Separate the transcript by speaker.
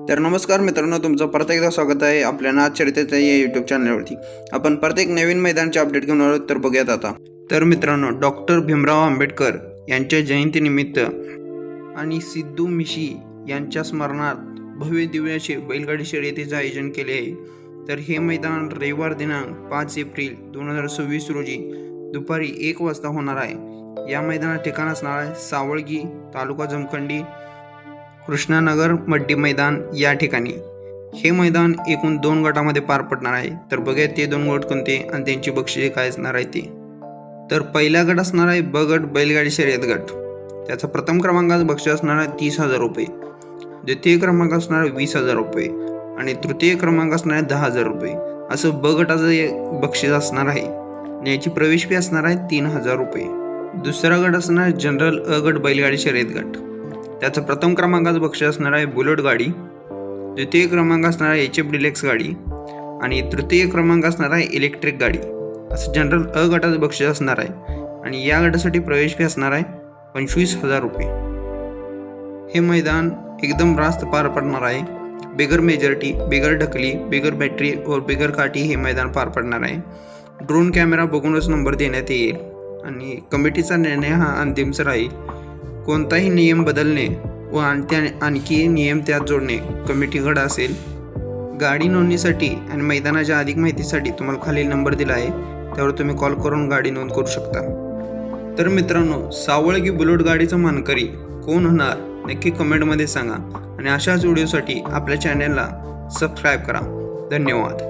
Speaker 1: तर नमस्कार मित्रांनो, तुमचं परत एकदा स्वागत आहे आपल्या नाथ चरितेच्या या यूट्यूब चॅनलवरती। आपण प्रत्येक नवीन मैदानचे अपडेट घेऊन आलो, तर बघूयात आता। तर मित्रांनो, डॉक्टर भीमराव आंबेडकर यांच्या जयंतीनिमित्त आणि सिद्धू मिशी यांच्या स्मरणार्थ भव्य दिव्य असे बैलगाडी शर्यतीचे आयोजन केले आहे। तर हे मैदान रविवार दिनांक 5 एप्रिल 2026 रोजी दुपारी 1 वाजता होणार आहे। या मैदानात ठिकाण असणार आहे सावळगी, तालुका जमखंडी, कृष्णानगर मड्डी मैदान या ठिकाणी। हे मैदान एकूण 2 गटामध्ये पार पडणार आहे। तर बघूया ते 2 गट कोणते आणि त्यांची बक्षिसे काय असणार आहे ते। तर पहिला गट असणार आहे ब गट बैलगाडी शर्यत गट। त्याचा प्रथम क्रमांकाचं बक्षीस असणार आहे 30,000 रुपये, द्वितीय क्रमांक असणार आहे 20,000 रुपये आणि तृतीय क्रमांक असणार आहे 10,000 रुपये। असं ब गटाचं बक्षीस असणार आहे। याची प्रवेश फी असणार आहे 3,000 रुपये। दुसरा गट असणार आहे जनरल अ गट बैलगाडी शर्यत गट। त्याचं प्रथम क्रमांकाचं बक्षीस असणार आहे बुलेट गाडी, द्वितीय क्रमांक असणार आहे HF डिलेक्स गाडी आणि तृतीय क्रमांक असणार आहे इलेक्ट्रिक गाडी। असं जनरल अ गटाचं बक्षीस असणार आहे आणि या गटासाठी प्रवेश फी असणार आहे 25,000 रुपये। हे मैदान एकदम रास्त पार पडणार आहे। बिगर मेजॉरिटी, बिगर ढकली, बिगर बॅटरी व बिगर काठी हे मैदान पार पडणार आहे। ड्रोन कॅमेरा बघूनच नंबर देण्यात येईल आणि कमिटीचा निर्णय हा अंतिमच राहील। कोणताही नियम बदलणे व आणखी नियम त्यात जोडणे कमिटीकडे असेल। गाडी नोंदणीसाठी आणि मैदानाच्या अधिक माहितीसाठी तुम्हाला खालील नंबर दिला आहे, त्यावर तुम्ही कॉल करून गाडी नोंद करू शकता। तर मित्रांनो, सावळगी बुलेट गाडीचा मानकरी कोण होणार नक्की कमेंटमध्ये सांगा आणि अशाच व्हिडिओसाठी आपल्या चॅनलला सबस्क्राईब करा। धन्यवाद।